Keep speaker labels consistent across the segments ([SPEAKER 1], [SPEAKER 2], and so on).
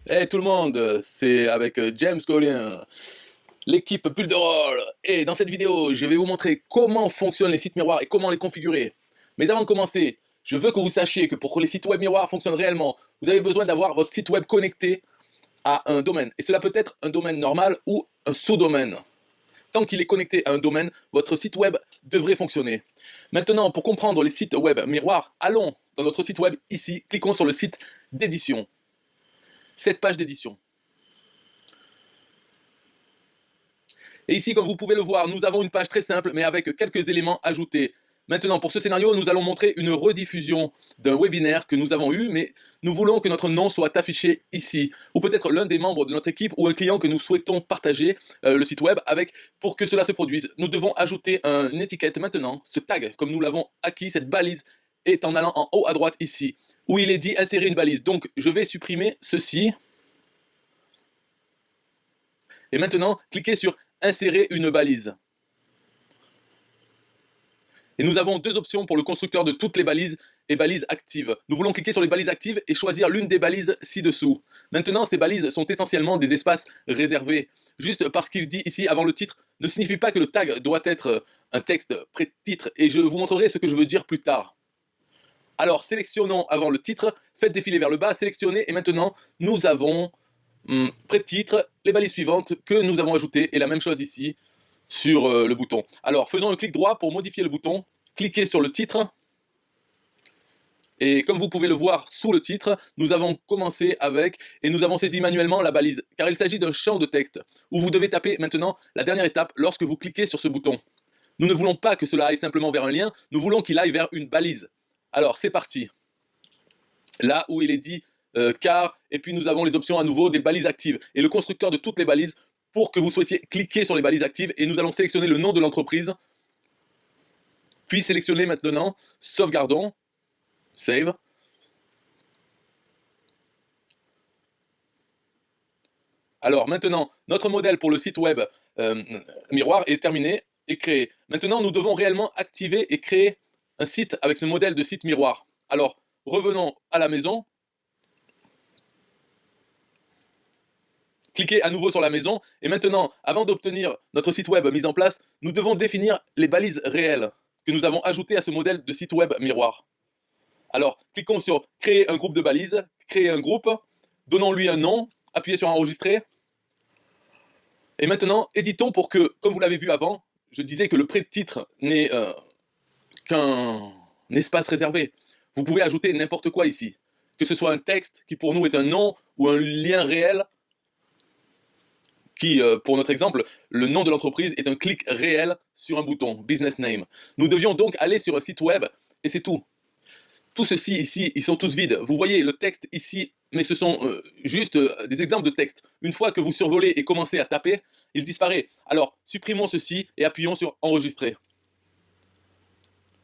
[SPEAKER 1] Hey tout le monde, c'est avec James Collin, l'équipe Builderall. Et dans cette vidéo, je vais vous montrer comment fonctionnent les sites miroirs et comment les configurer. Mais avant de commencer, je veux que vous sachiez que pour que les sites web miroirs fonctionnent réellement, vous avez besoin d'avoir votre site web connecté à un domaine. Et cela peut être un domaine normal ou un sous-domaine. Tant qu'il est connecté à un domaine, votre site web devrait fonctionner. Maintenant, pour comprendre les sites web miroirs, allons dans notre site web ici, cliquons sur le site d'édition. Cette page d'édition. Et ici, comme vous pouvez le voir, nous avons une page très simple, mais avec quelques éléments ajoutés. Maintenant, pour ce scénario, nous allons montrer une rediffusion d'un webinaire que nous avons eu, mais nous voulons que notre nom soit affiché ici, ou peut-être l'un des membres de notre équipe ou un client que nous souhaitons partager le site web avec pour que cela se produise. Nous devons ajouter une étiquette maintenant, ce tag, comme nous l'avons acquis, cette balise est en allant en haut à droite ici, où il est dit insérer une balise. Donc, je vais supprimer ceci. Et maintenant, cliquez sur insérer une balise. Et nous avons deux options pour le constructeur de toutes les balises et balises actives. Nous voulons cliquer sur les balises actives et choisir l'une des balises ci-dessous. Maintenant, ces balises sont essentiellement des espaces réservés. Juste parce qu'il dit ici avant le titre, ne signifie pas que le tag doit être un texte pré-titre, et je vous montrerai ce que je veux dire plus tard. Alors, sélectionnons avant le titre, faites défiler vers le bas, sélectionnez, et maintenant, nous avons pré-titre, les balises suivantes que nous avons ajoutées, et la même chose ici sur le bouton. Alors, faisons un clic droit pour modifier le bouton, cliquez sur le titre, et comme vous pouvez le voir sous le titre, nous avons commencé avec, et nous avons saisi manuellement la balise, car il s'agit d'un champ de texte, où vous devez taper maintenant la dernière étape lorsque vous cliquez sur ce bouton. Nous ne voulons pas que cela aille simplement vers un lien, nous voulons qu'il aille vers une balise. Alors, c'est parti. Là où il est dit car, et puis nous avons les options à nouveau des balises actives, et le constructeur de toutes les balises pour que vous souhaitiez cliquer sur les balises actives, et nous allons sélectionner le nom de l'entreprise, puis sélectionner maintenant, sauvegardons, save. Alors maintenant, notre modèle pour le site web miroir est terminé et créé. Maintenant, nous devons réellement activer et créer un site avec ce modèle de site miroir. Alors, revenons à la maison. Cliquez à nouveau sur la maison, et maintenant, avant d'obtenir notre site web mis en place, nous devons définir les balises réelles que nous avons ajoutées à ce modèle de site web miroir. Alors, cliquons sur créer un groupe de balises, créer un groupe, donnons-lui un nom, appuyez sur enregistrer, et maintenant, éditons pour que, comme vous l'avez vu avant, je disais que le pré-titre n'est qu'un espace réservé. Vous pouvez ajouter n'importe quoi ici, que ce soit un texte qui pour nous est un nom ou un lien réel, qui, pour notre exemple, le nom de l'entreprise est un clic réel sur un bouton, business name. Nous devions donc aller sur un site web, et c'est tout. Tout ceci ici, ils sont tous vides. Vous voyez le texte ici, mais ce sont juste des exemples de texte. Une fois que vous survolez et commencez à taper, il disparaît. Alors, supprimons ceci et appuyons sur enregistrer.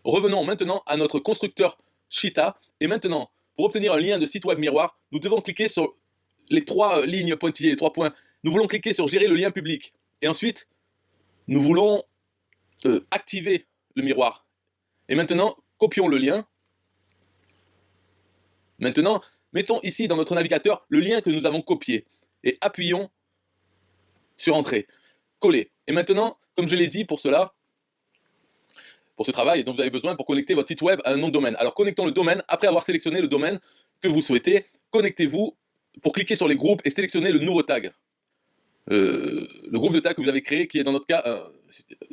[SPEAKER 1] Revenons maintenant à notre constructeur Cheetah, et maintenant, pour obtenir un lien de site web miroir, nous devons cliquer sur les trois lignes pointillées, les 3 points. Nous voulons cliquer sur gérer le lien public. Et ensuite, nous voulons activer le miroir. Et maintenant, copions le lien. Maintenant, mettons ici dans notre navigateur le lien que nous avons copié. Et appuyons sur Entrée. Coller. Et maintenant, comme je l'ai dit pour cela, pour ce travail dont vous avez besoin pour connecter votre site web à un nom de domaine. Alors connectons le domaine, après avoir sélectionné le domaine que vous souhaitez, connectez-vous pour cliquer sur les groupes et sélectionner le nouveau tag. Le groupe de tags que vous avez créé, qui est dans notre cas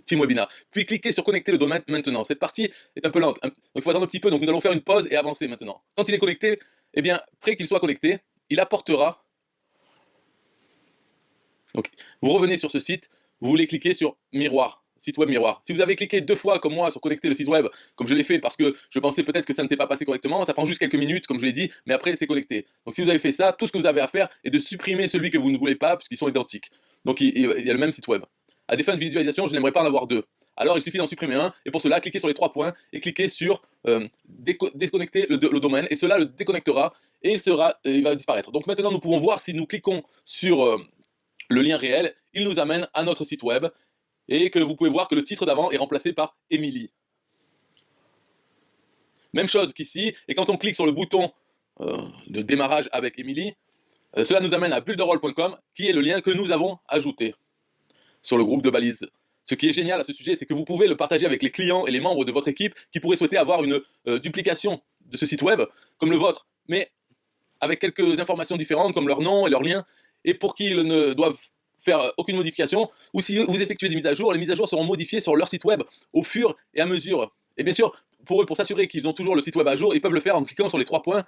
[SPEAKER 1] Team Webinar. Puis cliquez sur connecter le domaine maintenant. Cette partie est un peu lente, donc il faut attendre un petit peu, donc nous allons faire une pause et avancer maintenant. Quand il est connecté, eh bien, près qu'il soit connecté, il apportera. Donc, vous revenez sur ce site, vous voulez cliquer sur miroir, site web miroir. Si vous avez cliqué 2 fois comme moi sur connecter le site web, comme je l'ai fait parce que je pensais peut-être que ça ne s'est pas passé correctement, ça prend juste quelques minutes, comme je l'ai dit, mais après c'est connecté. Donc si vous avez fait ça, tout ce que vous avez à faire est de supprimer celui que vous ne voulez pas, puisqu'ils sont identiques. Donc il y a le même site web. À des fins de visualisation, je n'aimerais pas en avoir 2. Alors il suffit d'en supprimer un, et pour cela, cliquez sur les 3 points, et cliquez sur déconnecter le domaine, et cela le déconnectera, et il va disparaître. Donc maintenant nous pouvons voir si nous cliquons sur le lien réel, il nous amène à notre site web, et que vous pouvez voir que le titre d'avant est remplacé par Émilie. Même chose qu'ici, et quand on clique sur le bouton de démarrage avec Émilie. Cela nous amène à builderall.com, qui est le lien que nous avons ajouté sur le groupe de balises. Ce qui est génial à ce sujet, c'est que vous pouvez le partager avec les clients et les membres de votre équipe qui pourraient souhaiter avoir une duplication de ce site web, comme le vôtre, mais avec quelques informations différentes, comme leur nom et leur lien, et pour qu'ils ne doivent faire aucune modification, ou si vous effectuez des mises à jour, les mises à jour seront modifiées sur leur site web au fur et à mesure. Et bien sûr, pour eux, pour s'assurer qu'ils ont toujours le site web à jour, ils peuvent le faire en cliquant sur les 3 points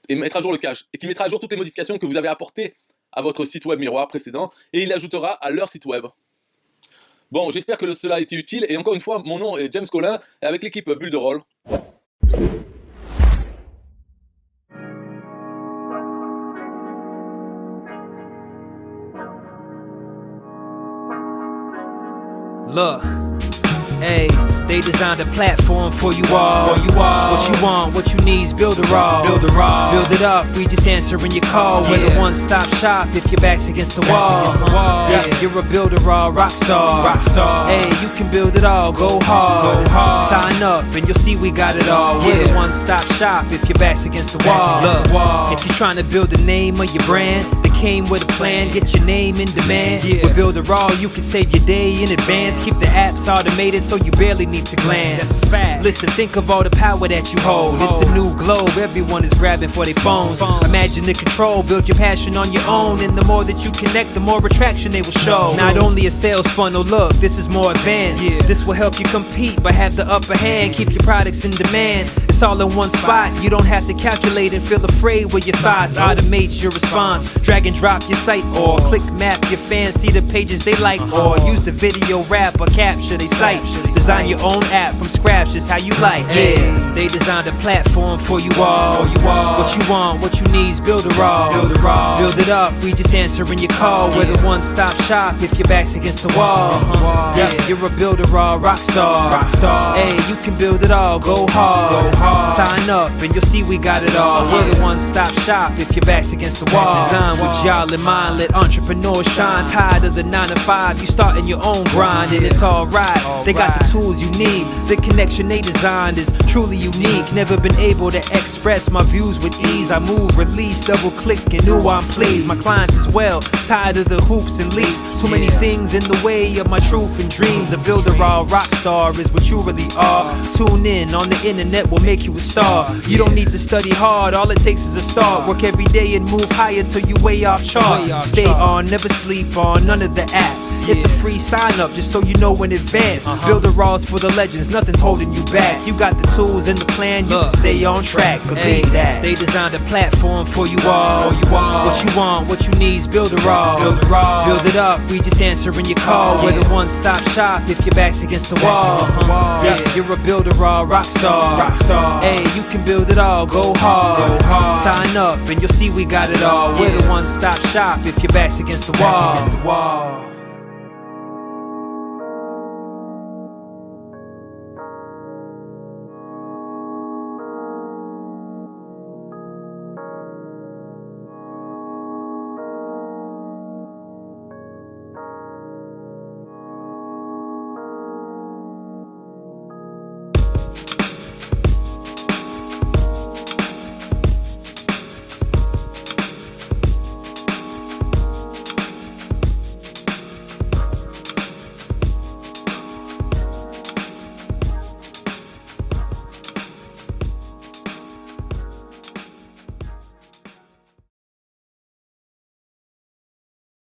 [SPEAKER 1] et mettre à jour le cache, et qui mettra à jour toutes les modifications que vous avez apportées à votre site web miroir précédent, et il l'ajoutera à leur site web. Bon, j'espère que cela a été utile, et encore une fois, mon nom est James Collin, et avec l'équipe Builderall.
[SPEAKER 2] Look, hey, they designed a platform for you all. What you want, what you need's Builderall. Build it up, we just answering your call. We're the one-stop shop if your back's against the wall. Yeah, you're a Builderall rock star. Hey, you can build it all, go hard. Sign up and you'll see we got it all. We're the one-stop shop if your back's against the wall. Look, if you're trying to build the name of your brand, came with a plan, get your name in demand. With Builderall, you can save your day in advance. Keep the apps automated so you barely need to glance. Listen, think of all the power that you hold. It's a new globe, everyone is grabbing for their phones. Imagine the control, build your passion on your own. And the more that you connect, the more attraction they will show. Not only a sales funnel, look, this is more advanced. This will help you compete, but have the upper hand. Keep your products in demand. It's all in one spot. You don't have to calculate and feel afraid with your thoughts. Automate your response. Drag and drop your site or click map your fans, see the pages they like, or use the video rap or capture their sites. Design your own app from scratch, just how you like. Yeah, they designed a platform for you all. What you want, what you need's Builderall. Build it up, we just answering your call. We're the one-stop shop if your back's against the wall. Yeah, you're a Builderall rock star. Hey, you can build it all, go hard. Sign up and you'll see we got it all. We're the one-stop shop if your back's against the wall. Design with y'all in mind, let entrepreneurs shine. Tired of the 9 to 5, you starting your own grind, and it's alright. They got the tools you need. The connection they designed is truly unique. Never been able to express my views with ease. I move, release, double click, and ooh, I'm pleased. My clients as well, tired of the hoops and leaps. Too many things in the way of my truth and dreams. A Builderall rock star is what you really are. Tune in on the internet will make you a star. You don't need to study hard, all it takes is a start. Work every day and move higher till you way off chart. Stay on, never sleep on none of the apps. It's a free sign up just so you know in advance. Builderall's for the legends, nothing's holding you back. You got the tools and the plan, you can stay on track. Believe that. They designed a platform for you all. What you want, what you need's Builderall. Build it up, we just answering your call. We're the one-stop shop if your back's against the wall. Yeah, you're a Builderall rock star. Hey, you can build it all, go hard. Sign up and you'll see we got it all. We're the one-stop shop if your back's against the wall.